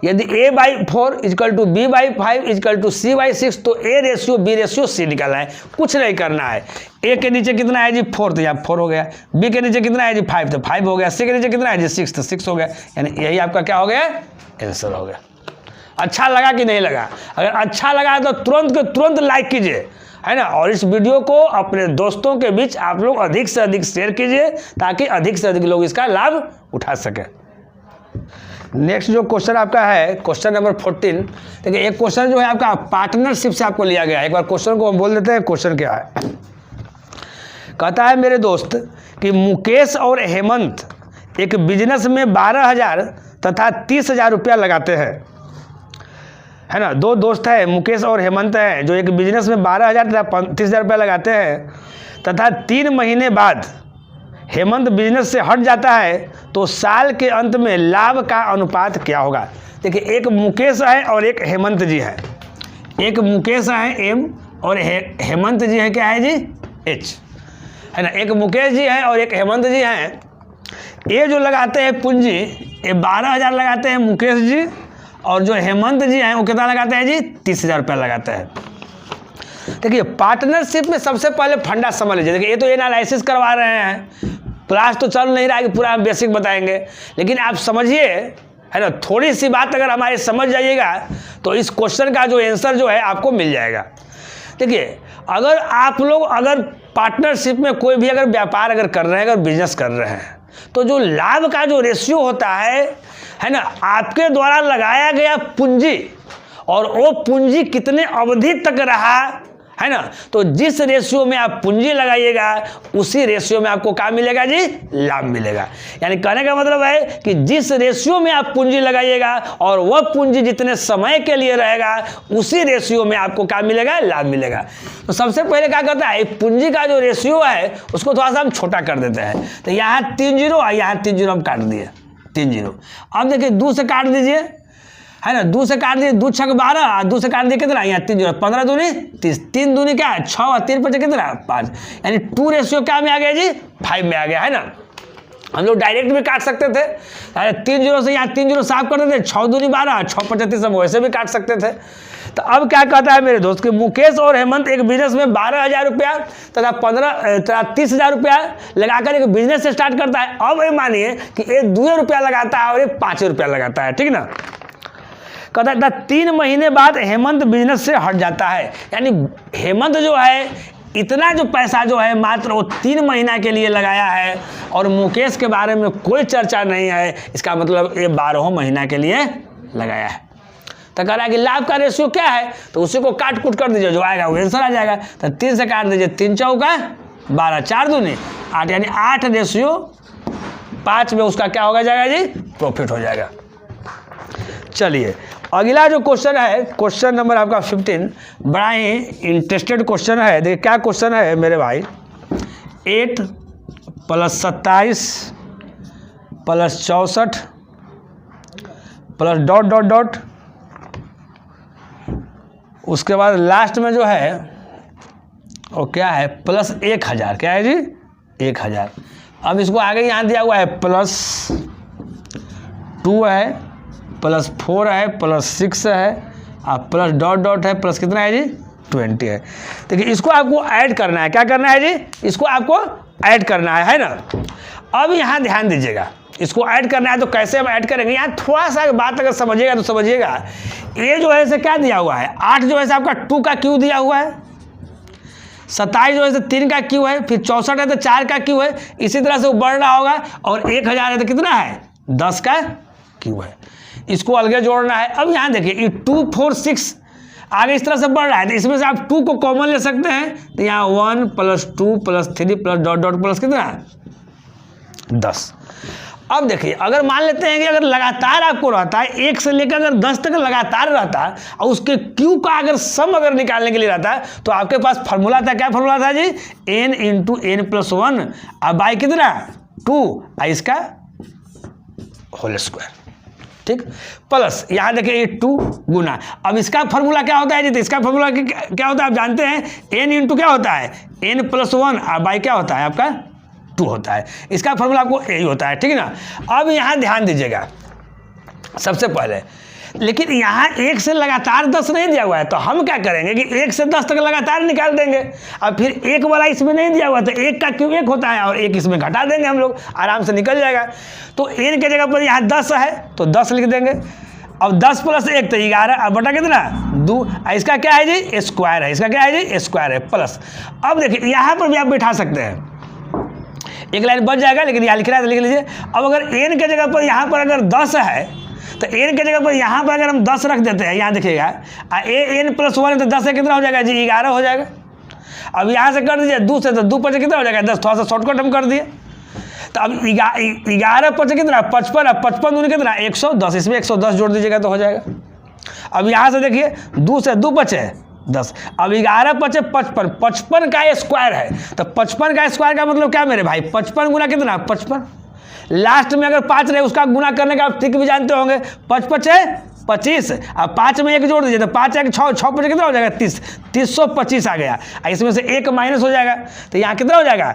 यदि a by 4 equal to b by 5 equal to c by 6, तो a ratio b ratio c निकालना है। कुछ नहीं करना है। a के नीचे कितना है जी 4, तो यहाँ 4 हो गया। b के नीचे कितना है जी 5, तो 5 हो गया। c के नीचे कितना है जी 6, तो 6 हो गया। यानी यही आपका क्या हो गया, आंसर हो गया। अच्छा लगा कि नहीं लगा? अगर अच्छा लगा तो तुरंत के तुरंत लाइक कीजिए, है ना। और इस वीडियो को अपने दोस्तों के बीच आप लोग अधिक से अधिक शेयर कीजिए, ताकि अधिक से अधिक लोग इसका लाभ उठा सकें। नेक्स्ट जो क्वेश्चन आपका है, क्वेश्चन नंबर 14। देखिए एक क्वेश्चन जो है आपका पार्टनरशिप से आपको लिया गया है। एक बार क्वेश्चन को हम बोल देते हैं। क्वेश्चन क्या है? कहता है मेरे दोस्त कि मुकेश और हेमंत एक बिजनेस में 12,000 तथा 30,000 रुपया लगाते हैं, है ना। दो दोस्त हैं, मुकेश और हेमंत हैं, जो एक बिजनेस में 12,000 तथा 30,000 रुपया लगाते हैं, तथा 3 महीने बाद हेमंत बिजनेस से हट जाता है, तो साल के अंत में लाभ का अनुपात क्या होगा। देखिए एक मुकेश है और एक हेमंत जी है। एक मुकेश है M और हेमंत जी है क्या है जी H, है ना। एक मुकेश जी है और एक हेमंत जी हैं। ये जो लगाते हैं पूंजी, ये 12,000 लगाते हैं मुकेश जी, और जो हेमंत जी हैं वो कितना लगाते हैं जी 30,000 रुपया लगाते हैं। देखिए पार्टनरशिप में सबसे पहले फंडा समझ लीजिए। देखिए ये तो एनालिसिस करवा रहे हैं, क्लास तो चल नहीं रहा है कि पूरा हम बेसिक बताएंगे, लेकिन आप समझिए, है ना। थोड़ी सी बात अगर हमारे समझ जाइएगा तो इस क्वेश्चन का जो आंसर जो है आपको मिल जाएगा। देखिए अगर आप लोग अगर पार्टनरशिप में कोई भी अगर व्यापार अगर कर रहे हैं, अगर बिजनेस कर रहे हैं, तो जो लाभ का जो रेशियो होता है ना, आपके द्वारा लगाया गया पूंजी और वो पूंजी कितने अवधि तक रहा, है ना। तो जिस रेशियो में आप पूंजी लगाइएगा उसी रेशियो में आपको क्या मिलेगा जी, लाभ मिलेगा। यानी कहने का मतलब है कि जिस रेशियो में आप पूंजी लगाइएगा और वह पूंजी जितने समय के लिए रहेगा उसी रेशियो में आपको क्या मिलेगा, लाभ मिलेगा। तो सबसे पहले क्या करता है, पूंजी का जो रेशियो है उसको थोड़ा सा हम छोटा कर देते हैं। तो यहाँ 3 जीरो और यहाँ 3 जीरो हम काट दिए, 3 जीरो। अब देखिए 2 से काट दीजिए, है ना। 2 से काट दिए, 2 छक 12, 2 से काट दिए कितना, यहाँ 3 जीरो, 15 दूनी 30, 3 दूनी क्या है 6 और 3 5 कितना 5, यानी 2 रेशियो क्या में आ गया जी 5 में आ गया, है ना। हम लोग डायरेक्ट भी काट सकते थे, 3 जीरो से यहाँ 3 जीरो साफ कर देते, 6 दूनी 12, 6 35 हम वैसे भी काट सकते थे। तो अब क्या कहता है मेरे दोस्त कि मुकेश और हेमंत एक बिजनेस में 12,000 रुपया तथा 30,000 रुपया लगाकर एक बिजनेस से स्टार्ट करता है। अब ये मानिए कि ये 2 रुपया लगाता है और ये 5 रुपया लगाता है, ठीक ना। कहता है 3 महीने बाद हेमंत बिजनेस से हट जाता है, यानी हेमंत जो है इतना जो पैसा जो है मात्र वो 3 महीना के लिए लगाया है और मुकेश के बारे में कोई चर्चा नहीं है। इसका मतलब ये 12 महीना के लिए लगाया है। तो कह रहा है कि लाभ का रेशियो क्या है, तो उसी को काट कूट कर दीजिए, जो आएगा वो आंसर आ जाएगा। तो 3 से काट दीजिए, 3 चौका 12, 4 दूनी 8, यानी 8 रेशियो 5 में उसका क्या होगा जाएगा जी, प्रॉफिट हो जाएगा। चलिए अगला जो क्वेश्चन है, क्वेश्चन नंबर आपका 15, बड़ा ही इंटरेस्टेड क्वेश्चन है। देखिए क्या क्वेश्चन है मेरे भाई, 8 + 27 + 64 प्लस डॉट डॉट डॉट, उसके बाद लास्ट में जो है वो क्या है प्लस 1,000, क्या है जी 1,000। अब इसको आगे यहाँ दिया हुआ है +2 है, +4 है, +6 है, और प्लस डॉट डॉट है, प्लस कितना है जी 20 है। देखिए इसको आपको ऐड करना है, क्या करना है जी, इसको आपको ऐड करना है ना। अब यहाँ ध्यान दीजिएगा, इसको ऐड करना है तो कैसे हम ऐड करेंगे, यहाँ थोड़ा सा बात अगर समझिएगा तो समझिएगा। ये जो है इसे क्या दिया हुआ है, 8 जो है इसे आपका 2 का क्यू दिया हुआ है, 27 जो है इसे 3 का क्यू है, फिर 64 है तो 4 का क्यू है, इसी तरह से वो बढ़ रहा होगा। और 1,000 है तो कितना है 10 का क्यू है, इसको अलग जोड़ना है। अब यहाँ देखिए ये 2 4 6 आगे इस तरह से बढ़ रहा है, तो इसमें से आप 2 को कॉमन ले सकते हैं, तो यहाँ 1 + 2 + 3 + डॉट डॉट प्लस कितना 10। अब देखिए, अगर मान लेते हैं कि अगर लगातार आपको रहता है 1 से लेकर अगर 10 तक लगातार रहता है और उसके क्यू का अगर सम अगर निकालने के लिए रहता है तो आपके पास फार्मूला था, क्या फार्मूला था जी, n इंटू एन प्लस 1 अब बाई कितना 2 इसका होल स्क्वायर, ठीक, प्लस यहाँ देखिए 2 गुना, अब इसका फार्मूला क्या होता है जी, तो इसका फार्मूला क्या होता है आप जानते हैं, n इंटू क्या होता है n प्लस 1 और बाई क्या होता है आपका 2 होता है, इसका फार्मूला आपको यही होता है, ठीक है ना। अब यहाँ ध्यान दीजिएगा सबसे पहले, लेकिन यहाँ 1 से लगातार 10 नहीं दिया हुआ है, तो हम क्या करेंगे कि 1 से 10 तक लगातार निकाल देंगे। अब फिर 1 वाला इसमें नहीं दिया हुआ, तो 1 का क्यों 1 होता है और 1 इसमें घटा देंगे हम लोग, आराम से निकल जाएगा। तो n के जगह पर यहाँ 10 है तो 10 लिख देंगे। अब 10 प्लस 1 तो 11, अब बटा कितना 2, इसका क्या है जी स्क्वायर है, इसका क्या है जी स्क्वायर है, प्लस। अब देखिए यहाँ पर भी आप बैठा सकते हैं, एक लाइन बच जाएगा, लेकिन यहाँ लिख रहा है तो लिख लीजिए। अब अगर n के जगह पर यहाँ पर अगर 10 है तो n के जगह पर यहाँ पर अगर हम 10 रख देते हैं, यहाँ देखिएगा n प्लस 1 तो 10 से कितना हो जाएगा जी 11 हो जाएगा। अब यहाँ से कर दीजिए 2 से, तो 2 पर कितना हो जाएगा 10, थोड़ा सा शॉर्टकट हम कर दिए। तो अब 11 पर कितना 55, अब 55 दूनी कितना 110, इसमें 110 जोड़ दीजिएगा तो हो जाएगा। अब यहाँ से देखिए 2 से 2 बचे 10, अब 11 बचे 55, 55 का स्क्वायर है, तो 55 का स्क्वायर का मतलब क्या मेरे भाई 55 गुना कितना 55, लास्ट में अगर 5 रहे उसका गुना करने का आप ट्रिक भी जानते होंगे, 55 है 25, अब 5 में 1 जोड़ दीजिए तो 5 1 6, 6 कितना हो जाएगा 30, 325 आ गया, इसमें से 1 माइनस हो जाएगा तो यहाँ कितना हो जाएगा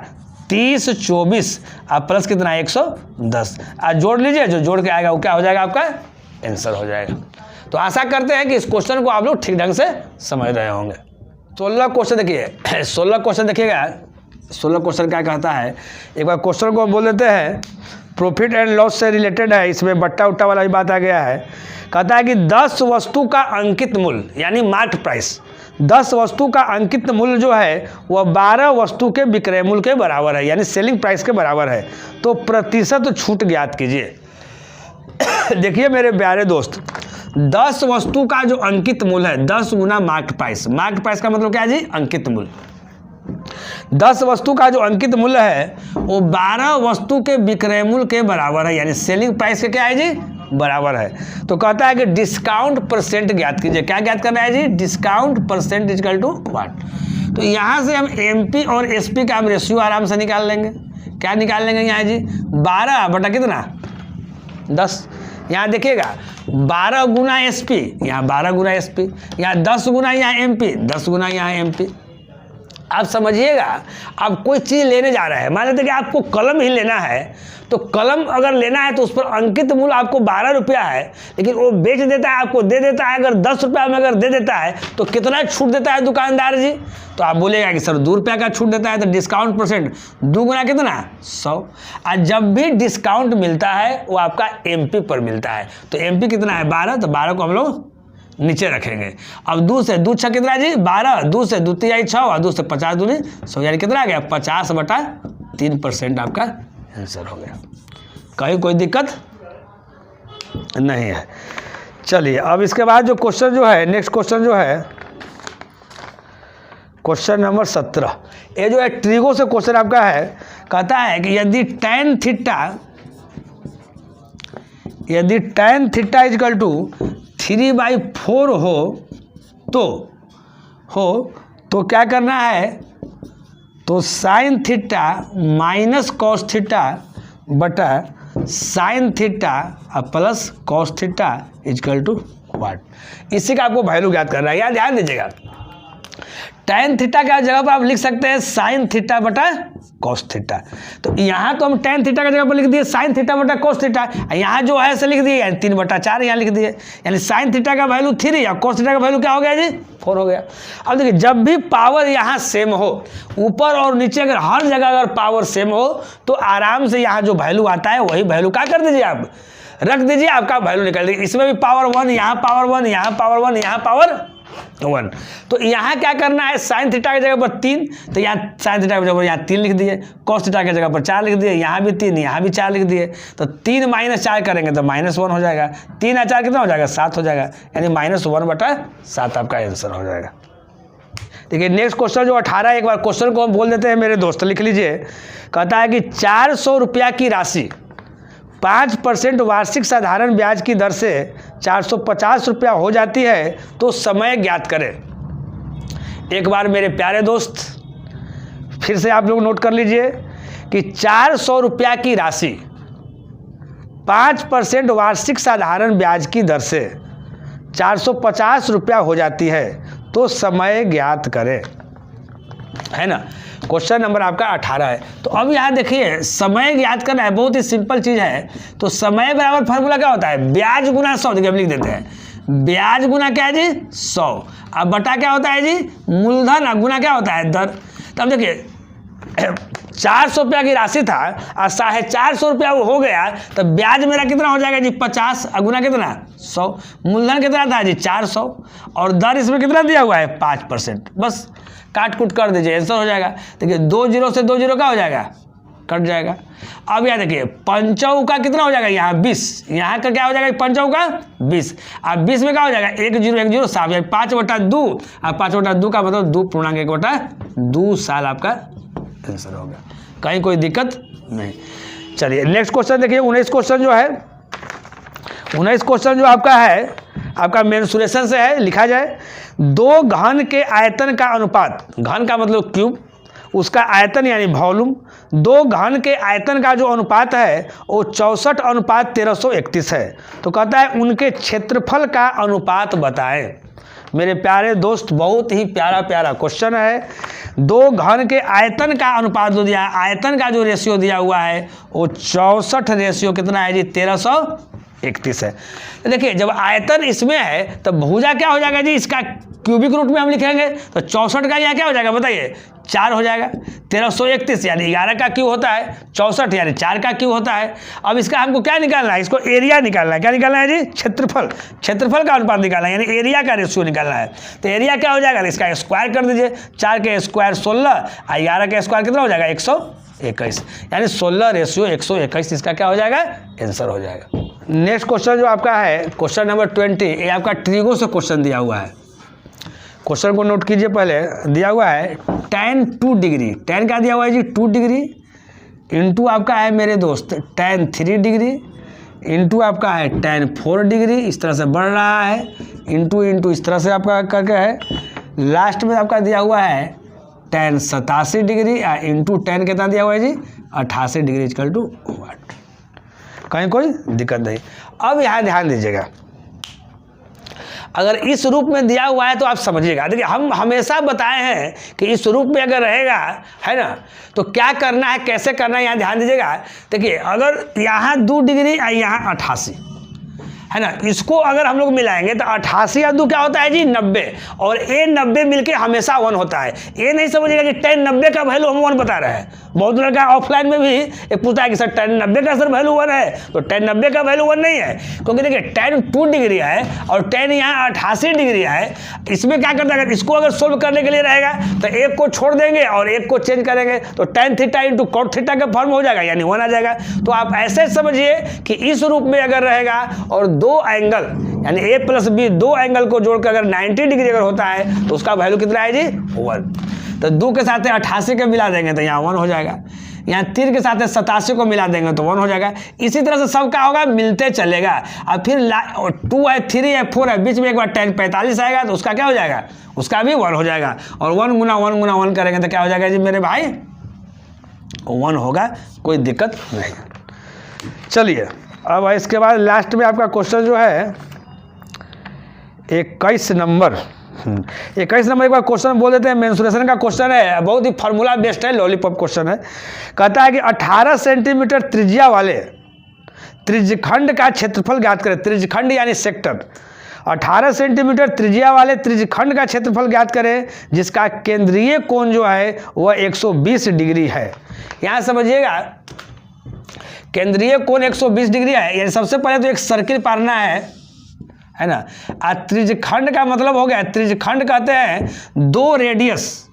30 24, अब प्लस कितना 110, आज जोड़ लीजिए, जो जोड़ के आएगा वो क्या हो जाएगा आपका आंसर हो जाएगा। तो आशा करते हैं कि इस क्वेश्चन को आप लोग ठीक ढंग से समझ रहे होंगे। 16 क्वेश्चन देखिए, 16 क्वेश्चन देखिएगा, 16 क्वेश्चन क्या कहता है, एक बार क्वेश्चन को बोल देते हैं, प्रॉफिट एंड लॉस से रिलेटेड है, इसमें बट्टा उट्टा वाला भी बात आ गया है। कहता है कि 10 वस्तु का अंकित मूल्य यानी मार्क प्राइस, 10 वस्तु का अंकित मूल्य जो है वह 12 वस्तु के विक्रय मूल्य के बराबर है, यानी सेलिंग प्राइस के बराबर है, तो प्रतिशत छूट ज्ञात कीजिए। देखिए मेरे प्यारे दोस्त, 10 वस्तु का जो अंकित मूल्य है 10 गुना मार्क प्राइस, मार्क प्राइस का मतलब क्या है जी अंकित मूल्य, 10 वस्तु का जो अंकित मूल्य है वो 12 वस्तु के विक्रय मूल्य के बराबर है, यानी सेलिंग प्राइस के क्या है जी बराबर है। तो कहता है कि डिस्काउंट परसेंट ज्ञात कीजिए, क्या ज्ञात करना है जी discount percent equal to what. तो यहाँ से हम एमपी और एसपी का हम रेशियो आराम से निकाल लेंगे, क्या निकाल लेंगे यहाँ जी 12 बटा कितना 10, यहाँ देखिएगा 12 गुना एसपी, यहाँ 12 गुना एसपी, यहाँ 10 गुना यहाँ एमपी, 10 गुना यहाँ एमपी। आप समझिएगा, आप कोई चीज़ लेने जा रहे हैं, मान लेते कि आपको कलम ही लेना है, तो कलम अगर लेना है तो उस पर अंकित मूल्य आपको 12 रुपया है, लेकिन वो बेच देता है आपको दे देता है अगर 10 रुपया में अगर दे देता है तो कितना छूट देता है दुकानदार जी, तो आप बोलेगा कि सर 2 रुपया का छूट देता है, तो डिस्काउंट परसेंट 2 गुना कितना 100। और जब भी डिस्काउंट मिलता है वो आपका एमपी पर मिलता है, तो एमपी कितना है 12, तो 12 को हम लोग नीचे रखेंगे। अब 2 से 2 6 कितना जी 12, 2 से 2 3 6 और 2 से 50 दूनी 100, यानी कितना आ गया 50 बटा 3% आपका आंसर हो गया। कहीं कोई दिक्कत नहीं है। चलिए अब इसके बाद जो क्वेश्चन जो है नेक्स्ट क्वेश्चन जो है क्वेश्चन नंबर 17, ये जो है ट्रिगो से क्वेश्चन आपका है। कहता है कि यदि tan थीटा इक्वल टू 3/4 तो क्या करना है, तो sine theta minus cos theta बटा sine theta plus cos theta equal to what. इसी का आपको वैल्यू ज्ञात करना है। यहाँ ध्यान दीजिएगा, tan थीटा का जगह पर आप लिख सकते हैं साइन थीटा बटा कॉस थीटा, तो यहाँ तो हम tan थीटा का जगह पर लिख दिए साइन थीटा बटा कॉस थीटा, यहाँ जो है से लिख दिए यानी 3/4 यहाँ लिख दिए, यानी साइन थीटा का वैल्यू 3 और कॉस थीटा का वैल्यू क्या हो गया जी 4 हो गया। अब देखिए जब भी पावर यहाँ सेम हो, ऊपर और नीचे अगर हर जगह अगर पावर सेम हो तो आराम से यहाँ जो वैल्यू आता है वही वैल्यू क्या कर दीजिए आप रख दीजिए, आपका वैल्यू निकल दीजिए। इसमें भी पावर 1, यहाँ पावर 1, यहाँ पावर 1, यहाँ पावर 1, तो यहाँ क्या करना है साइन थीटा की जगह पर 3, तो यहाँ साइन थीटा की जगह पर यहाँ 3 लिख दिए, कॉस थीटा की जगह पर 4 लिख दिए, यहाँ भी 3, यहाँ भी 4 लिख दिए, तो 3 - 4 करेंगे तो -1 हो जाएगा, 3 और 4 कितना हो जाएगा 7 हो जाएगा, यानी -1/7 आपका आंसर हो जाएगा। देखिए नेक्स्ट क्वेश्चन जो 18, एक बार क्वेश्चन को हम बोल देते हैं मेरे दोस्त, लिख लीजिए। कहता है कि 400 रुपया की राशि 5% वार्षिक साधारण ब्याज की दर से 450 रुपया हो जाती है तो समय ज्ञात करें। एक बार मेरे प्यारे दोस्त फिर से आप लोग नोट कर लीजिए कि 400 रुपया की राशि 5% वार्षिक साधारण ब्याज की दर से 450 रुपया हो जाती है तो समय ज्ञात करें, है ना। क्वेश्चन नंबर आपका 18 है। तो अब यहाँ देखिए समय ज्ञात करना है, बहुत ही सिंपल चीज़ है। तो समय बराबर फार्मूला क्या होता है, ब्याज गुना 100। देखिए हम लिख देते हैं, ब्याज गुना क्या है जी 100, अब बटा क्या होता है जी मूलधन, गुना क्या होता है दर। तो अब देखिए 400 रुपया की राशि था और 450 रुपया वो हो गया, तो ब्याज मेरा कितना हो जाएगा जी 50, गुना कितना 100, मूलधन कितना था जी 400 और दर इसमें कितना दिया हुआ है 5%। बस काट कूट कर दीजिए, आंसर हो जाएगा। देखिए 2 जीरो से 2 जीरो क्या हो जाएगा, कट जाएगा। अब यहाँ देखिए 5 का कितना हो जाएगा यहाँ 20, यहाँ का क्या हो जाएगा 5 का 20, अब 20 में क्या हो जाएगा 1 जीरो 1 जीरो 7, 5/2, अब 5/2 का मतलब 2.1/2 साल आपका आंसर हो गया। कहीं कोई दिक्कत नहीं। चलिए नेक्स्ट क्वेश्चन देखिए, 19 क्वेश्चन जो है, 19 क्वेश्चन जो आपका है आपका मेंसुरेशन से है। लिखा जाए 2 घन के आयतन का अनुपात, घन का मतलब क्यूब, उसका आयतन यानी वॉल्यूम, 2 घन के आयतन का जो अनुपात है वो 64:1331 है। तो कहता है उनके क्षेत्रफल का अनुपात बताएं। मेरे प्यारे दोस्त बहुत ही प्यारा प्यारा क्वेश्चन है। 2 घन के आयतन का अनुपात जो दिया है, आयतन का जो रेशियो दिया हुआ है वो 64 रेशियो कितना है जी 1331 है। तो देखिए जब आयतन इसमें है तो भुजा क्या हो जाएगा जी, इसका क्यूबिक रूट में हम लिखेंगे तो 64 का यहाँ क्या हो जाएगा बताइए 4 हो जाएगा। 1331 यानी 11 का क्यू होता है, 64 यानी 4 का क्यू होता है। अब इसका हमको क्या निकालना है, इसको एरिया निकालना है। क्या निकालना है जी क्षेत्रफल, क्षेत्रफल का अनुपात निकालना है, यानी एरिया का रेशियो निकालना है। तो एरिया क्या हो जाएगा, इसका स्क्वायर कर दीजिए, 4 के स्क्वायर 16 और 11 का स्क्वायर कितना हो जाएगा 121, यानी 16:121 इसका क्या हो जाएगा आंसर हो जाएगा। नेक्स्ट क्वेश्चन जो आपका है क्वेश्चन नंबर 20, ये आपका ट्रिगो से क्वेश्चन दिया हुआ है। क्वेश्चन को नोट कीजिए, पहले दिया हुआ है tan 2 डिग्री, tan क्या दिया हुआ है जी 2 डिग्री इंटू आपका है मेरे दोस्त tan 3 डिग्री इंटू आपका है tan 4 डिग्री, इस तरह से बढ़ रहा है, इंटू इस तरह से आपका करके है। लास्ट में आपका दिया हुआ है tan 87 डिग्री इंटू tan कितना दिया हुआ है जी 88 डिग्री इक्वल टू 1। कहीं कोई दिक्कत नहीं। अब यहाँ ध्यान दीजिएगा, अगर इस रूप में दिया हुआ है तो आप समझिएगा। देखिए हम हमेशा बताए हैं कि इस रूप में अगर रहेगा है ना तो क्या करना है, कैसे करना है, यहाँ ध्यान दीजिएगा। देखिए अगर यहाँ 2 डिग्री और यहाँ 88 है ना, इसको अगर हम लोग मिलाएंगे तो 88 और 2 क्या होता है जी 90, और ए 90 मिलके हमेशा 1 होता है। ये नहीं समझिएगा कि tan 90 का वैल्यू हम 1 बता रहे हैं। बहुत लड़का ऑफलाइन में भी एक पूछता है कि सर tan 90 का सर वैल्यू 1 है, तो tan 90 का वैल्यू 1 नहीं है, क्योंकि देखिए tan 2 डिग्री है और tan यहाँ 88 डिग्री है। इसमें क्या करता है, इसको अगर सोल्व करने के लिए रहेगा तो एक को छोड़ देंगे और एक को चेंज करेंगे तो tan theta into cot theta का फॉर्म हो जाएगा, यानी 1 आ जाएगा। तो आप ऐसे समझिए कि इस रूप में अगर रहेगा और 2 एंगल यानी a प्लस b 2 एंगल को जोड़कर अगर 90 डिग्री अगर होता है तो उसका वैल्यू कितना है जी 1। तो 2 के साथ 88 के मिला देंगे तो यहाँ 1 हो जाएगा, यहाँ 3 के साथ 87 को मिला देंगे तो 1 हो जाएगा। इसी तरह से सब क्या होगा मिलते चलेगा। अब फिर 2 है 3 है 4 है, बीच में एक बार tan 45 आएगा तो उसका क्या हो जाएगा, उसका भी 1 हो जाएगा। और 1 गुना 1 गुना 1 करेंगे तो क्या हो जाएगा जी मेरे भाई 1 होगा, कोई दिक्कत नहीं। चलिए अब इसके बाद लास्ट में आपका क्वेश्चन जो है 21 नंबर, 21 नंबर एक बार क्वेश्चन बोल देते हैं। मेंसुरेशन का क्वेश्चन है, बहुत ही फार्मूला बेस्ड है, लॉलीपॉप क्वेश्चन है। कहता है कि 18 सेंटीमीटर त्रिज्या वाले त्रिज्यखंड का क्षेत्रफल ज्ञात करें। त्रिज्यखंड यानी सेक्टर। 18 सेंटीमीटर त्रिज्या वाले त्रिज्यखंड का क्षेत्रफल ज्ञात करें जिसका केंद्रीय कोण जो है वह 120 डिग्री है। यहाँ समझिएगा केंद्रीय कोण 120 डिग्री है, यानी सबसे पहले तो एक सर्किल पारना है ना। त्रिज्यखंड का मतलब हो गया, त्रिज्यखंड कहते हैं 2 रेडियस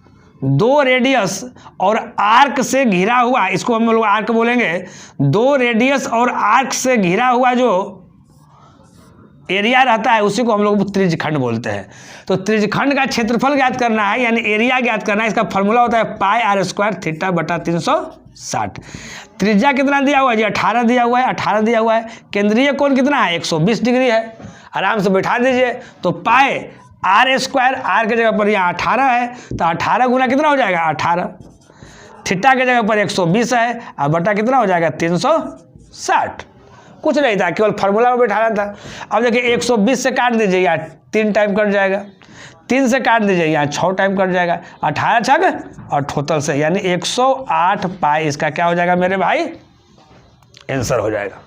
और आर्क से घिरा हुआ, इसको हम लोग आर्क बोलेंगे। 2 रेडियस और आर्क से घिरा हुआ जो एरिया रहता है उसी को हम लोग त्रिज्यखंड बोलते हैं। तो त्रिज्यखंड का क्षेत्रफल ज्ञात करना है यानी एरिया ज्ञात करना है। इसका फॉर्मूला होता है पाई आर स्क्वायर थीटा बटा 360। त्रिज्या कितना दिया हुआ है जी? 18 दिया हुआ है, 18 दिया हुआ है। केंद्रीय कोण कितना है? 120 डिग्री है। आराम से बैठा दीजिए। तो पाई आर स्क्वायर, आर के जगह पर यहाँ 18 है तो 18 गुना कितना हो जाएगा? 18। थीटा के जगह पर 120 है और बटा कितना हो जाएगा? 360। कुछ नहीं था, केवल फार्मूला में बैठाना था। अब देखिए 120 से काट दीजिए, यहाँ 3 टाइम कट जाएगा। 3 से काट दीजिए, यहाँ 6 टाइम कट जाएगा। 18 छग और टोटल से यानी 108 पाई इसका क्या हो जाएगा मेरे भाई? आंसर हो जाएगा।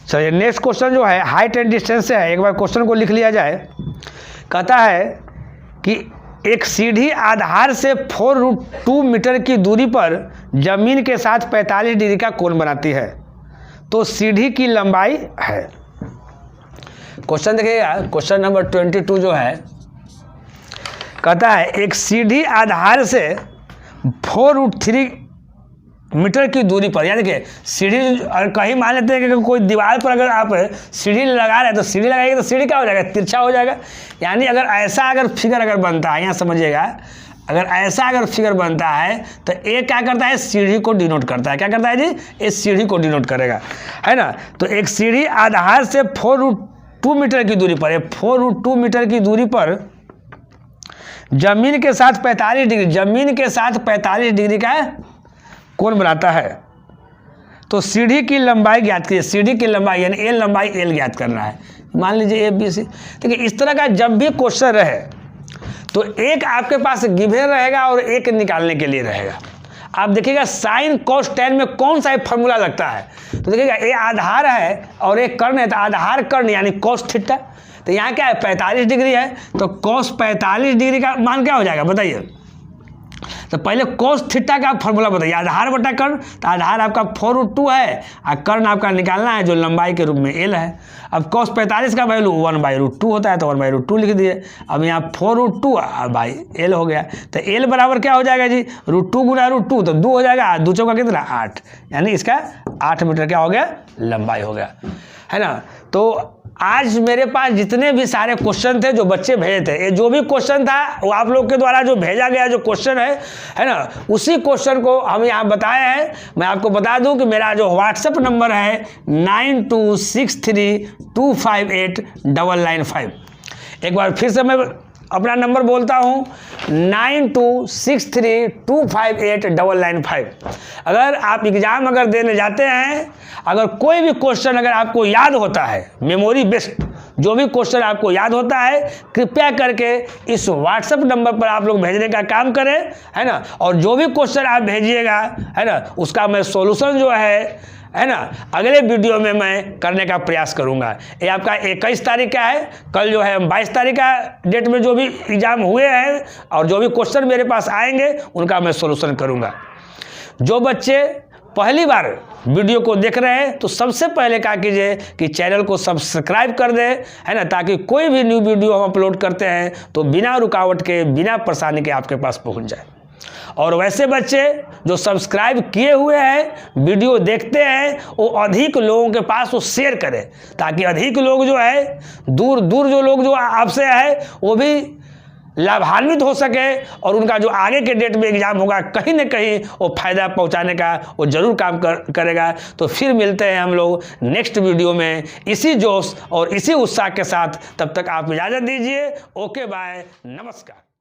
चलिए नेक्स्ट क्वेश्चन जो है हाइट एंड डिस्टेंस से है। एक बार क्वेश्चन को लिख लिया जाए। कहता है कि एक सीढ़ी आधार से 4√2 मीटर की दूरी पर जमीन के साथ 45 डिग्री का कोण बनाती है, तो सीढ़ी की लंबाई है। क्वेश्चन देखिएगा, क्वेश्चन नंबर 22 जो है कहता है एक सीढ़ी आधार से 4√3 मीटर की दूरी पर, यानी देखिए सीढ़ी कहीं मान लेते हैं कि कोई दीवार पर अगर आप सीढ़ी लगा रहे हैं तो सीढ़ी लगाएंगे तो सीढ़ी क्या हो जाएगा? तिरछा हो जाएगा। यानी अगर ऐसा अगर फिगर अगर बनता है, यहाँ समझिएगा, अगर ऐसा अगर फिगर बनता है तो ये क्या करता है? सीढ़ी को डिनोट करता है। क्या करता है जी? इस सीढ़ी को डिनोट करेगा, है ना। तो एक सीढ़ी आधार से 4√2 मीटर की दूरी पर, 4√2 मीटर की दूरी पर जमीन के साथ 45 डिग्री, जमीन के साथ 45 डिग्री का कोण बनाता है, तो सीढ़ी की लंबाई ज्ञात कीजिए। सीढ़ी की लंबाई यानी एल लंबाई एल ज्ञात करना है। मान लीजिए ABC। देखिए इस तरह का जब भी क्वेश्चन रहे तो एक आपके पास गिवन रहेगा और एक निकालने के लिए रहेगा। आप देखिएगा साइन कॉस टेन में कौन सा फॉर्मूला लगता है। तो देखिएगा ये आधार है और एक कर्ण है, तो आधार कर्ण यानी कॉस थीटा। तो यहाँ क्या है? 45 डिग्री है, तो कॉस 45 डिग्री का मान क्या हो जाएगा बताइए? तो पहले कोस थीटा का फॉर्मूला बताइए। आधार बटा कर्ण, तो आधार आपका 4√2 है और कर्ण आपका निकालना है जो लंबाई के रूप में एल है। अब कोस 45 का वैल्यू 1/√2 होता है, तो 1/√2 लिख दिए। अब यहाँ 4√2 बाई एल हो गया, तो एल बराबर क्या हो जाएगा जी? √2 गुना √2 तो 2 हो जाएगा, 2 चौका कितना? 8, यानी इसका 8 मीटर क्या हो गया? लंबाई हो गया, है ना। तो आज मेरे पास जितने भी सारे क्वेश्चन थे जो बच्चे भेजे थे, ये जो भी क्वेश्चन था वो आप लोग के द्वारा जो भेजा गया जो क्वेश्चन है ना, उसी क्वेश्चन को हम यहाँ बताए हैं। मैं आपको बता दूं कि मेरा जो व्हाट्सएप नंबर है 9263258995। एक बार फिर से मैं अपना नंबर बोलता हूँ 9263258995। अगर आप एग्ज़ाम अगर देने जाते हैं, अगर कोई भी क्वेश्चन अगर आपको याद होता है, मेमोरी बेस्ड जो भी क्वेश्चन आपको याद होता है, कृपया करके इस व्हाट्सएप नंबर पर आप लोग भेजने का काम करें, है ना। और जो भी क्वेश्चन आप भेजिएगा, है ना, उसका मैं सॉल्यूशन जो है ना, अगले वीडियो में मैं करने का प्रयास करूंगा। ये आपका 21 तारीख का है, कल जो है 22 तारीख का डेट में जो भी एग्जाम हुए हैं और जो भी क्वेश्चन मेरे पास आएंगे उनका मैं सॉल्यूशन करूंगा। जो बच्चे पहली बार वीडियो को देख रहे हैं तो सबसे पहले क्या कीजिए कि चैनल को सब्सक्राइब कर दें, है ना, ताकि कोई भी न्यू वीडियो हम अपलोड करते हैं तो बिना रुकावट के, बिना परेशानी के आपके पास पहुंच जाए। और वैसे बच्चे जो सब्सक्राइब किए हुए हैं, वीडियो देखते हैं, वो अधिक लोगों के पास वो शेयर करें, ताकि अधिक लोग जो है, दूर दूर जो लोग जो आपसे है वो भी लाभान्वित हो सके और उनका जो आगे के डेट में एग्जाम होगा कहीं ना कहीं वो फायदा पहुंचाने का वो जरूर काम करेगा। तो फिर मिलते हैं हम लोग नेक्स्ट वीडियो में इसी जोश और इसी उत्साह के साथ। तब तक आप इजाज़त दीजिए। ओके बाय, नमस्कार।